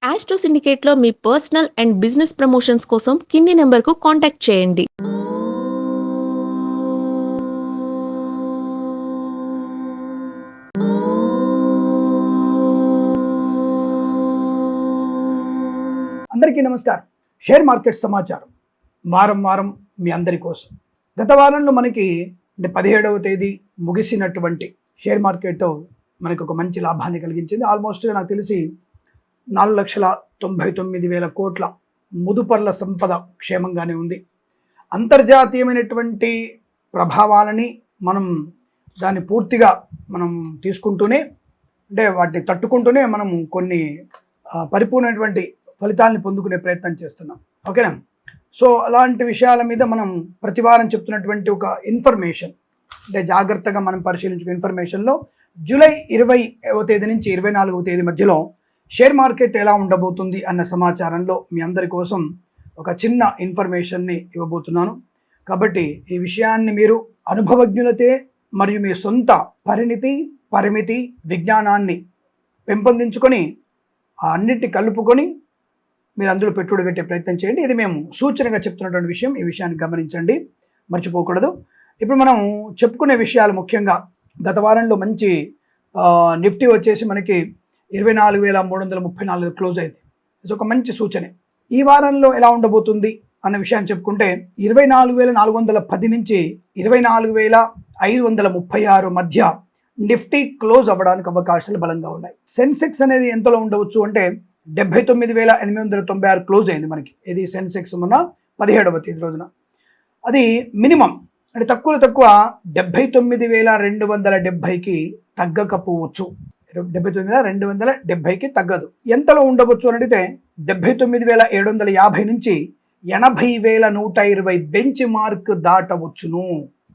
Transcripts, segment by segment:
Astro సిండికేట్లో మీ personal and business promotions కోసం కింది నెంబర్కు కాంటాక్ట్ చేయండి. అందరికీ నమస్కారం. షేర్ మార్కెట్ సమాచారం వారం వారం మీ అందరి కోసం. గత వారంలో మనకి 17వ తేదీ ముగిసినటువంటి షేర్ మార్కెట్ మనకు ఒక మంచి లాభాన్ని కలిగించింది. ఆల్మోస్ట్ నాకు తెలిసి 4,99,000 కోట్ల ముదుపర్ల సంపద క్షేమంగానే ఉంది. అంతర్జాతీయమైనటువంటి ప్రభావాలని దాన్ని పూర్తిగా మనం తీసుకుంటూనే, అంటే వాటిని తట్టుకుంటూనే మనం కొన్ని పరిపూర్ణమైనటువంటి ఫలితాలని పొందుకునే ప్రయత్నం చేస్తున్నాం. ఓకేనా? సో అలాంటి విషయాల మీద మనం ప్రతివారం చెప్తున్నటువంటి ఒక ఇన్ఫర్మేషన్, అంటే జాగ్రత్తగా మనం పరిశీలించుకునే ఇన్ఫర్మేషన్లో జూలై 20వ తేదీ నుంచి 24వ తేదీ మధ్యలో షేర్ మార్కెట్ ఎలా ఉండబోతుంది అన్న సమాచారంలో మీ అందరి కోసం ఒక చిన్న ఇన్ఫర్మేషన్ని ఇవ్వబోతున్నాను. కాబట్టి ఈ విషయాన్ని మీరు అనుభవజ్ఞులతే మరియు మీ సొంత పరిమితి విజ్ఞానాన్ని పెంపొందించుకొని అన్నింటినీ కలుపుకొని మీరు అందులో పెట్టుబడి పెట్టే ప్రయత్నం చేయండి. ఇది మేము సూచనగా చెప్తున్నటువంటి విషయం. ఈ విషయాన్ని గమనించండి, మర్చిపోకూడదు. ఇప్పుడు మనం చెప్పుకునే విషయాలు ముఖ్యంగా గత వారంలో మంచి నిఫ్టీ వచ్చేసి మనకి 24,334 క్లోజ్ అయింది. ఇది ఒక మంచి సూచనే. ఈ వారంలో ఎలా ఉండబోతుంది అన్న విషయాన్ని చెప్పుకుంటే 24,410 నుంచి 24,536 మధ్య నిఫ్టీ క్లోజ్ అవ్వడానికి అవకాశాలు బలంగా ఉన్నాయి. సెన్సెక్స్ అనేది ఎంతలో ఉండవచ్చు అంటే 79,896 క్లోజ్ అయింది మనకి. ఇది సెన్సెక్స్ మొన్న 17వ తేదీ రోజున. అది మినిమం, అంటే తక్కువ 79,270కి తగ్గకపోవచ్చు. 79,270కి తగ్గదు. ఎంతలో ఉండవచ్చు అని అడిగితే 79,750 నుంచి 80,120 బెంచ్ మార్క్ దాటవచ్చును.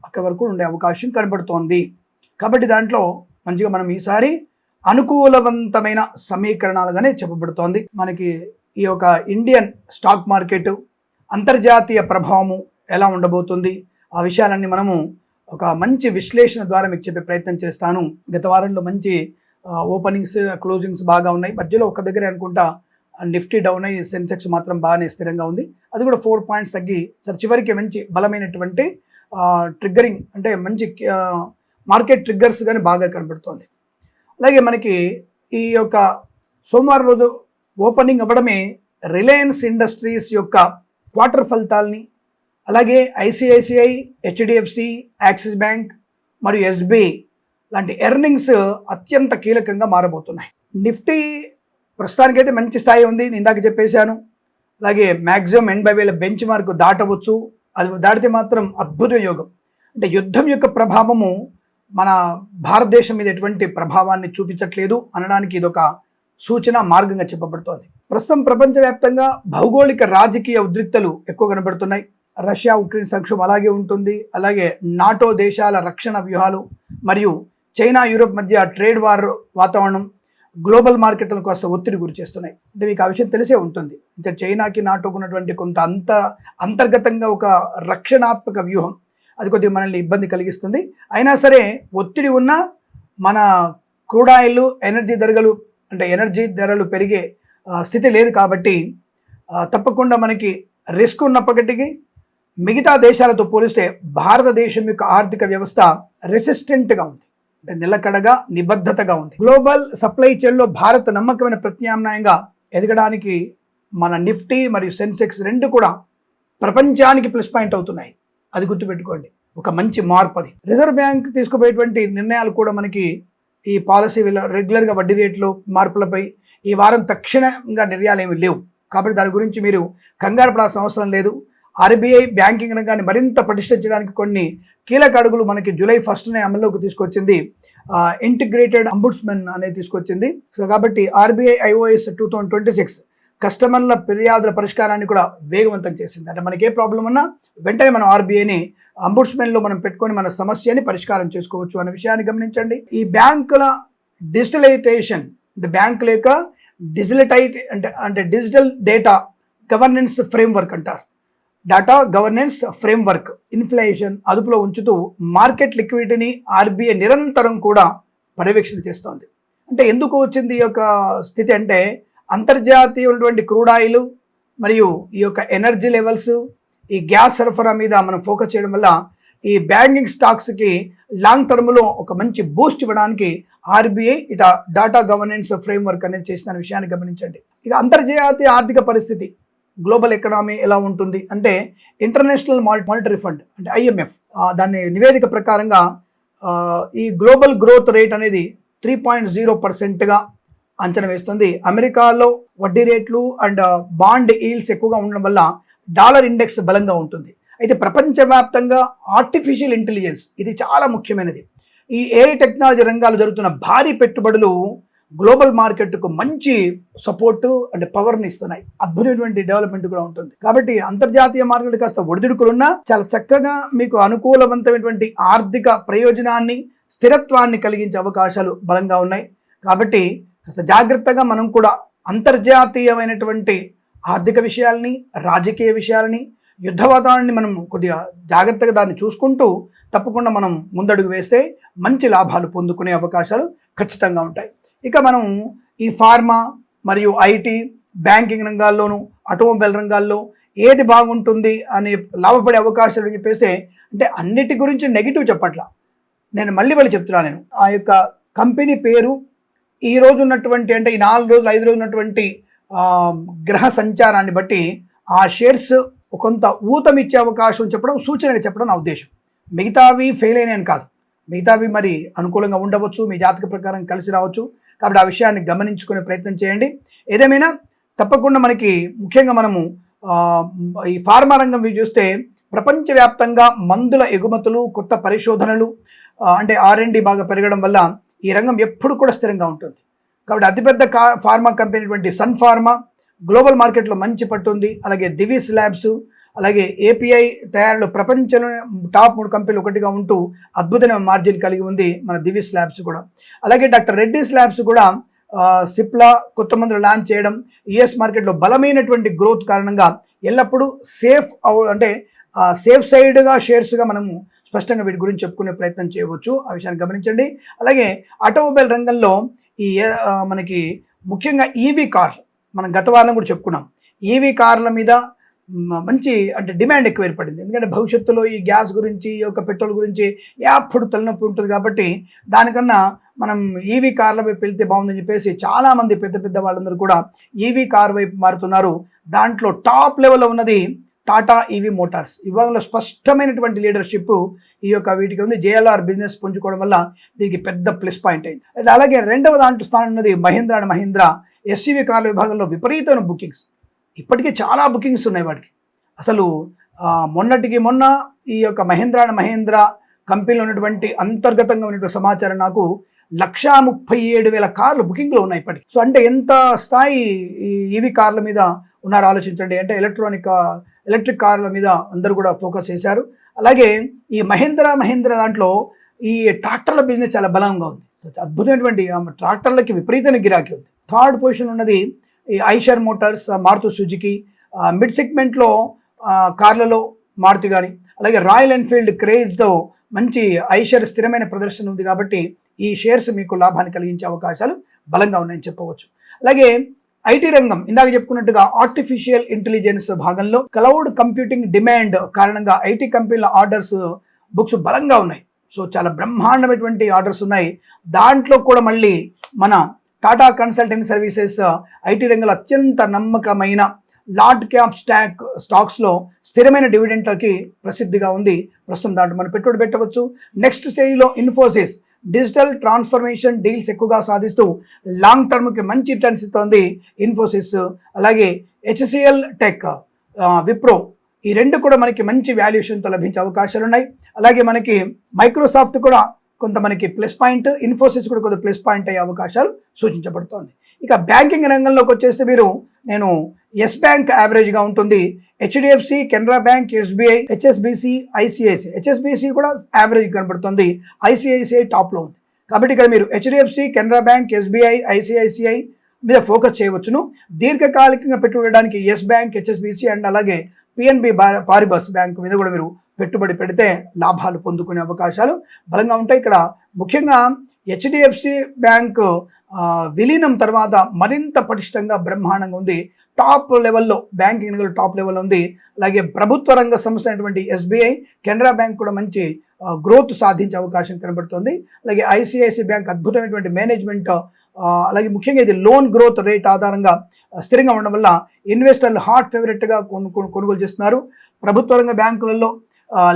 అక్కడి వరకు ఉండే అవకాశం కనబడుతోంది. కాబట్టి దాంట్లో మంచిగా మనం ఈసారి అనుకూలవంతమైన సమీకరణాలుగానే చెప్పబడుతోంది. మనకి ఈ యొక్క ఇండియన్ స్టాక్ మార్కెట్ అంతర్జాతీయ ప్రభావము ఎలా ఉండబోతుంది, ఆ విషయాలన్నీ మనము ఒక మంచి విశ్లేషణ ద్వారా మీకు చెప్పే ప్రయత్నం చేస్తాను. గత వారంలో మంచి ఓపెనింగ్స్ క్లోజింగ్స్ బాగా ఉన్నాయి. మధ్యలో ఒక దగ్గర అనుకుంటా నిఫ్టీ డౌన్ అయ్యి సెన్సెక్స్ మాత్రం బాగానే స్థిరంగా ఉంది. అది కూడా 4 పాయింట్స్ తగ్గి సరే చివరికి మంచి బలమైనటువంటి ట్రిగ్గరింగ్, అంటే మంచి మార్కెట్ ట్రిగ్గర్స్ కానీ బాగా కనబడుతోంది. అలాగే మనకి ఈ యొక్క సోమవారం రోజు ఓపెనింగ్ అవ్వడమే రిలయన్స్ ఇండస్ట్రీస్ యొక్క క్వార్టర్ ఫలితాలని, అలాగే ఐసిఐసిఐ, హెచ్డిఎఫ్సి, యాక్సిస్ బ్యాంక్ మరియు ఎస్బీఐ లాంటి ఎర్నింగ్స్ అత్యంత కీలకంగా మారబోతున్నాయి. నిఫ్టీ ప్రస్తుతానికైతే మంచి స్థాయి ఉంది, నేను ఇందాక చెప్పేశాను. అలాగే మ్యాక్సిమం 80,000 బెంచ్ మార్క్ దాటవచ్చు. అది దాటితే మాత్రం అద్భుత యోగం. అంటే యుద్ధం యొక్క ప్రభావము మన భారతదేశం మీద ఎటువంటి ప్రభావాన్ని చూపించట్లేదు అనడానికి ఇదొక సూచన మార్గంగా చెప్పబడుతోంది. ప్రస్తుతం ప్రపంచవ్యాప్తంగా భౌగోళిక రాజకీయ ఉద్రిక్తలు ఎక్కువ కనబడుతున్నాయి. రష్యా ఉక్రెయిన్ సంక్షోభం అలాగే ఉంటుంది. అలాగే నాటో దేశాల రక్షణ వ్యూహాలు మరియు చైనా యూరోప్ మధ్య ట్రేడ్ వార్ వాతావరణం గ్లోబల్ మార్కెట్లను కాస్త ఒత్తిడి గురి చేస్తున్నాయి. అంటే మీకు ఆ విషయం తెలిసే ఉంటుంది. అంటే చైనాకి నాటోకు ఉన్నటువంటి కొంత అంతర్గతంగా ఒక రక్షణాత్మక వ్యూహం, అది కొద్దిగా మనల్ని ఇబ్బంది కలిగిస్తుంది. అయినా సరే ఒత్తిడి ఉన్న మన క్రూడ్ ఆయిల్ ఎనర్జీ ధరలు పెరిగే స్థితి లేదు. కాబట్టి తప్పకుండా మనకి రిస్క్ ఉన్నప్పటికీ మిగతా దేశాలతో పోలిస్తే భారతదేశం యొక్క ఆర్థిక వ్యవస్థ రెసిస్టెంట్గా ఉంది, అంటే నిలకడగా నిబద్ధతగా ఉంది. గ్లోబల్ సప్లై చైన్లో భారత్ నమ్మకమైన ప్రత్యామ్నాయంగా ఎదగడానికి మన నిఫ్టీ మరియు సెన్సెక్స్ రెండు కూడా ప్రపంచానికి ప్లస్ పాయింట్ అవుతున్నాయి. అది గుర్తుపెట్టుకోండి, ఒక మంచి మార్పు అది. రిజర్వ్ బ్యాంక్ తీసుకుపోయేటువంటి నిర్ణయాలు కూడా మనకి ఈ పాలసీ రెగ్యులర్గా వడ్డీ రేట్లు మార్పులపై ఈ వారం తక్షణంగా నిర్ణయాలు ఏమీ లేవు. కాబట్టి దాని గురించి మీరు కంగారు పడాల్సిన అవసరం లేదు. ఆర్బీఐ బ్యాంకింగ్ రంగాన్ని మరింత పటిష్టం చేయడానికి కొన్ని కీలక అడుగులు మనకి జూలై 1నే అమల్లోకి తీసుకొచ్చింది. ఇంటిగ్రేటెడ్ అంబుడ్స్మెన్ అనేది తీసుకొచ్చింది. సో కాబట్టి ఆర్బీఐ ఐఓఎస్ 2026 కస్టమర్ల ఫిర్యాదుల పరిష్కారాన్ని కూడా వేగవంతం చేసింది. అంటే మనకి ఏ ప్రాబ్లం ఉన్నా వెంటనే మనం ఆర్బీఐని అంబుడ్స్మెన్లో మనం పెట్టుకొని మన సమస్యని పరిష్కారం చేసుకోవచ్చు అనే విషయాన్ని గమనించండి. ఈ బ్యాంకుల డిజిటలైజేషన్, అంటే బ్యాంకుల యొక్క డిజిటల్ డేటా గవర్నెన్స్ ఫ్రేమ్వర్క్ అంటారు. డేటా గవర్నెన్స్ ఫ్రేమ్వర్క్ ఇన్ఫ్లేషన్ అదుపులో ఉంచుతూ మార్కెట్ లిక్విడిటీని ఆర్బీఐ నిరంతరం కూడా పర్యవేక్షణ చేస్తోంది. అంటే ఎందుకు వచ్చింది ఈ యొక్క స్థితి అంటే అంతర్జాతీయమైనటువంటి క్రూడ్ ఆయిల్ మరియు ఈ యొక్క ఎనర్జీ లెవెల్స్, ఈ గ్యాస్ సరఫరా మీద మనం ఫోకస్ చేయడం వల్ల ఈ బ్యాంకింగ్ స్టాక్స్కి లాంగ్ టర్మ్లో ఒక మంచి బూస్ట్ ఇవ్వడానికి ఆర్బీఐ ఇట డాటా గవర్నెన్స్ ఫ్రేమ్వర్క్ అనేది చేసిన విషయాన్ని గమనించండి. ఇక అంతర్జాతీయ ఆర్థిక పరిస్థితి, గ్లోబల్ ఎకనామీ ఎలా ఉంటుంది అంటే ఇంటర్నేషనల్ మానిటరీ ఫండ్ అంటే ఐఎంఎఫ్ దాని నివేదిక ప్రకారంగా ఈ గ్లోబల్ గ్రోత్ రేట్ అనేది 3.0%గా అంచనా వేస్తుంది. అమెరికాలో వడ్డీ రేట్లు అండ్ బాండ్ ఈల్డ్స్ ఎక్కువగా ఉండడం వల్ల డాలర్ ఇండెక్స్ బలంగా ఉంటుంది. అయితే ప్రపంచవ్యాప్తంగా ఆర్టిఫిషియల్ ఇంటెలిజెన్స్ ఇది చాలా ముఖ్యమైనది. ఈ ఏఐ టెక్నాలజీ రంగాలు జరుగుతున్న భారీ పెట్టుబడులు గ్లోబల్ మార్కెట్కు మంచి సపోర్టు అంటే పవర్ని ఇస్తున్నాయి. అద్భుతమైనటువంటి డెవలప్మెంట్ కూడా ఉంటుంది. కాబట్టి అంతర్జాతీయ మార్కెట్ కాస్త ఒడిదుడుకులున్నా చాలా చక్కగా మీకు అనుకూలవంతమైనటువంటి ఆర్థిక ప్రయోజనాన్ని, స్థిరత్వాన్ని కలిగించే అవకాశాలు బలంగా ఉన్నాయి. కాబట్టి కాస్త జాగ్రత్తగా మనం కూడా అంతర్జాతీయమైనటువంటి ఆర్థిక విషయాల్ని, రాజకీయ విషయాలని, యుద్ధ వాతావరణాన్ని మనం కొద్దిగా జాగ్రత్తగా దాన్ని చూసుకుంటూ తప్పకుండా మనం ముందడుగు వేస్తే మంచి లాభాలు పొందుకునే అవకాశాలు ఖచ్చితంగా ఉంటాయి. ఇక మనం ఈ ఫార్మా మరియు ఐటీ, బ్యాంకింగ్ రంగాల్లోనూ, ఆటోమొబైల్ రంగాల్లో ఏది బాగుంటుంది అని లాభపడే అవకాశాలు అని చెప్పేస్తే అంటే అన్నిటి గురించి నెగిటివ్ చెప్పట్లా, నేను మళ్ళీ చెప్తున్నాను. నేను ఆ యొక్క కంపెనీ పేరు, ఈ రోజు ఉన్నటువంటి అంటే ఈ 4 రోజులు 5 రోజులు ఉన్నటువంటి గ్రహ సంచారాన్ని బట్టి ఆ షేర్స్ కొంత ఊతమిచ్చే అవకాశం చెప్పడం, సూచనగా చెప్పడం నా ఉద్దేశం. మిగతావి ఫెయిల్ అయినాయని కాదు, మిగతావి మరి అనుకూలంగా ఉండవచ్చు, మీ జాతక ప్రకారం కలిసి రావచ్చు. కాబట్టి ఆ విషయాన్ని గమనించుకునే ప్రయత్నం చేయండి. ఏదేమైనా తప్పకుండా మనకి ముఖ్యంగా మనము ఈ ఫార్మా రంగం చూస్తే ప్రపంచవ్యాప్తంగా మందుల ఎగుమతులు, కొత్త పరిశోధనలు అంటే R&D బాగా పెరగడం వల్ల ఈ రంగం ఎప్పుడు కూడా స్థిరంగా ఉంటుంది. కాబట్టి అతిపెద్ద ఫార్మా కంపెనీ అయినటువంటి సన్ ఫార్మా గ్లోబల్ మార్కెట్లో మంచి పట్టుంది. అలాగే దివీస్ ల్యాబ్స్, అలాగే ఏపీఐ తయారీలో ప్రపంచంలో టాప్ 3 కంపెనీలు ఒకటిగా ఉంటూ అద్భుతమైన మార్జిన్ కలిగి ఉంది మన దివీస్ ల్యాబ్స్ కూడా. అలాగే డాక్టర్ రెడ్డిస్ ల్యాబ్స్ కూడా సిప్లా కొత్త మందులు లాంచ్ చేయడం, యుఎస్ మార్కెట్లో బలమైనటువంటి గ్రోత్ కారణంగా ఎల్లప్పుడూ సేఫ్ సైడ్గా షేర్స్గా మనము స్పష్టంగా వీటి గురించి చెప్పుకునే ప్రయత్నం చేయవచ్చు. ఆ విషయాన్ని గమనించండి. అలాగే ఆటోమొబైల్ రంగంలో ఈ మనకి ముఖ్యంగా ఈవీ కార్లు, మనం గత వారం కూడా చెప్పుకున్నాం. ఈవీ కార్ల మీద మంచి అంటే డిమాండ్ ఎక్కువ ఏర్పడింది. ఎందుకంటే భవిష్యత్తులో ఈ గ్యాస్ గురించి, ఈ యొక్క పెట్రోల్ గురించి ఎప్పుడు తలనొప్పి ఉంటుంది. కాబట్టి దానికన్నా మనం ఈవీ కార్ల వైపు వెళ్తే బాగుందని చెప్పేసి చాలామంది పెద్ద పెద్ద వాళ్ళందరూ కూడా ఈవీ కార్ వైపు మారుతున్నారు. దాంట్లో టాప్ లెవెల్లో ఉన్నది టాటా ఈవీ మోటార్స్. విభాగంలో స్పష్టమైనటువంటి లీడర్షిప్ ఈ యొక్క వీటికి ఉంది. JLR బిజినెస్ పుంజుకోవడం వల్ల దీనికి పెద్ద ప్లస్ పాయింట్ అయింది. అలాగే రెండవ దాంట్లో స్థానం ఉన్నది మహీంద్రా అండ్ మహీంద్రా SUV కార్ల విభాగంలో విపరీతమైన బుకింగ్స్, ఇప్పటికే చాలా బుకింగ్స్ ఉన్నాయి వాటికి. అసలు మొన్నటికి మొన్న ఈ యొక్క మహీంద్రా అండ్ మహీంద్రా కంపెనీలో ఉన్నటువంటి అంతర్గతంగా ఉన్నటువంటి సమాచారం నాకు 1,37,000 కార్లు బుకింగ్లో ఉన్నాయి ఇప్పటికి. సో అంటే ఎంత స్థాయి ఈ ఈవీ కార్ల మీద ఉన్నారో ఆలోచించండి. అంటే ఎలక్ట్రిక్ కార్ల మీద అందరూ కూడా ఫోకస్ చేశారు. అలాగే ఈ మహీంద్రా దాంట్లో ఈ ట్రాక్టర్ల బిజినెస్ చాలా బలంగా ఉంది. అద్భుతమైనటువంటి ట్రాక్టర్లకి విపరీతమైన గిరాకీ ఉంది. థర్డ్ పొజిషన్ ఉన్నది ఈ Eicher Motors, Maruti Suzuki. Mid సెగ్మెంట్లో కార్లలో మారుతి కానీ, అలాగే రాయల్ ఎన్ఫీల్డ్ క్రేజ్తో మంచి ఐషర్ స్థిరమైన ప్రదర్శన ఉంది. కాబట్టి ఈ షేర్స్ మీకు లాభాన్ని కలిగించే అవకాశాలు బలంగా ఉన్నాయని చెప్పవచ్చు. అలాగే ఐటీ రంగం ఇందాక చెప్పుకున్నట్టుగా ఆర్టిఫిషియల్ ఇంటెలిజెన్స్ భాగంలో క్లౌడ్ కంప్యూటింగ్ డిమాండ్ కారణంగా ఐటీ కంపెనీల ఆర్డర్స్ బుక్స్ బలంగా ఉన్నాయి. సో చాలా బ్రహ్మాండమైనటువంటి ఆర్డర్స్ ఉన్నాయి. దాంట్లో కూడా మళ్ళీ మన టాటా కన్సల్టింగ్ సర్వీసెస్ ఐటీ రంగంలో అత్యంత నమ్మకమైన లార్జ్ క్యాప్ స్టాక్స్లో స్థిరమైన డివిడెంట్లకి ప్రసిద్ధిగా ఉంది. ప్రస్తుతం దాంట్లో మనం పెట్టుబడి పెట్టవచ్చు. నెక్స్ట్ స్టేజ్లో ఇన్ఫోసిస్ డిజిటల్ ట్రాన్స్ఫర్మేషన్ డీల్స్ ఎక్కువగా సాధిస్తూ లాంగ్ టర్మ్కి మంచి రిటర్న్స్ ఇస్తుంది ఇన్ఫోసిస్. అలాగే HCL టెక్, విప్రో ఈ రెండు కూడా మనకి మంచి వాల్యుయేషన్తో లభించే అవకాశాలు ఉన్నాయి. అలాగే మనకి మైక్రోసాఫ్ట్ కూడా కొంత మనకి ప్లస్ పాయింట్, ఇన్ఫోసిస్ కూడా కొంత ప్లస్ పాయింట్ అయ్యే అవకాశాలు సూచించబడుతోంది. ఇక బ్యాంకింగ్ రంగంలోకి వచ్చేస్తే నేను ఎస్ బ్యాంక్ యావరేజ్గా ఉంటుంది, HDFC, Canara bank, SBI, HSBC, ICICI. HSBC కూడా యావరేజ్ కనబడుతుంది, ICICI టాప్లో ఉంది. కాబట్టి ఇక్కడ మీరు HDFC, Canara bank, SBI, ICICI మీద ఫోకస్ చేయవచ్చును. దీర్ఘకాలికంగా పెట్టుబడడానికి ఎస్ బ్యాంక్, HSBC అండ్ అలాగే PNB పారిబస్ బ్యాంక్ మీద కూడా మీరు పెట్టుబడి పెడితే లాభాలు పొందుకునే అవకాశాలు బలంగా ఉంటాయి. ఇక్కడ ముఖ్యంగా హెచ్డిఎఫ్సి బ్యాంక్ విలీనం తర్వాత మరింత పటిష్టంగా బ్రహ్మాండంగా ఉంది. టాప్ లెవెల్లో బ్యాంకింగ్ టాప్ లెవెల్లో ఉంది. అలాగే ప్రభుత్వ రంగ సంస్థ అయినటువంటి ఎస్బీఐ, కెనరా బ్యాంక్ కూడా మంచి గ్రోత్ సాధించే అవకాశం కనబడుతుంది. అలాగే ఐసిఐసిఐ బ్యాంక్ అద్భుతమైనటువంటి మేనేజ్మెంట్, అలాగే ముఖ్యంగా ఇది లోన్ గ్రోత్ రేట్ ఆధారంగా స్థిరంగా ఉండడం వల్ల ఇన్వెస్టర్లు హాట్ ఫేవరెట్గా కొనుగోలు చేస్తున్నారు. ప్రభుత్వ రంగ బ్యాంకులలో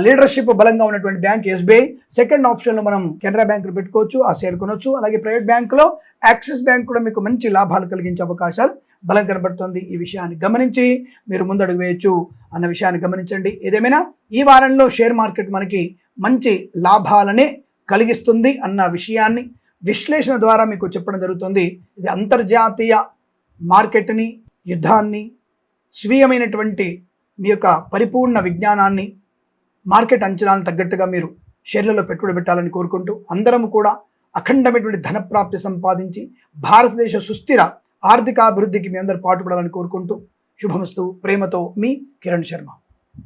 లీడర్షిప్ బలంగా ఉన్నటువంటి బ్యాంక్ ఎస్బీఐ. సెకండ్ ఆప్షన్లో మనం కెనరా బ్యాంకులు పెట్టుకోవచ్చు, ఆ షేర్ కొనవచ్చు. అలాగే ప్రైవేట్ బ్యాంకులో యాక్సిస్ బ్యాంక్ కూడా మీకు మంచి లాభాలు కలిగించే అవకాశాలు బలం కనబడుతుంది. ఈ విషయాన్ని గమనించి మీరు ముందడుగు వేయచ్చు అన్న విషయాన్ని గమనించండి. ఏదేమైనా ఈ వారంలో షేర్ మార్కెట్ మనకి మంచి లాభాలనే కలిగిస్తుంది అన్న విషయాన్ని విశ్లేషణ ద్వారా మీకు చెప్పడం జరుగుతుంది. ఇది అంతర్జాతీయ మార్కెట్ని, యుద్ధాన్ని, స్వీయమైనటువంటి మీ యొక్క పరిపూర్ణ విజ్ఞానాన్ని, మార్కెట్ అంచనాలను తగ్గట్టుగా మీరు షేర్లలో పెట్టుబడి పెట్టాలని కోరుకుంటూ అందరం కూడా అఖండమైనటువంటి ధనప్రాప్తి సంపాదించి భారతదేశ సుస్థిర ఆర్థికాభివృద్ధికి మీ అందరూ పాటుపడాలని కోరుకుంటూ శుభమస్తు. ప్రేమతో మీ కిరణ్ శర్మ.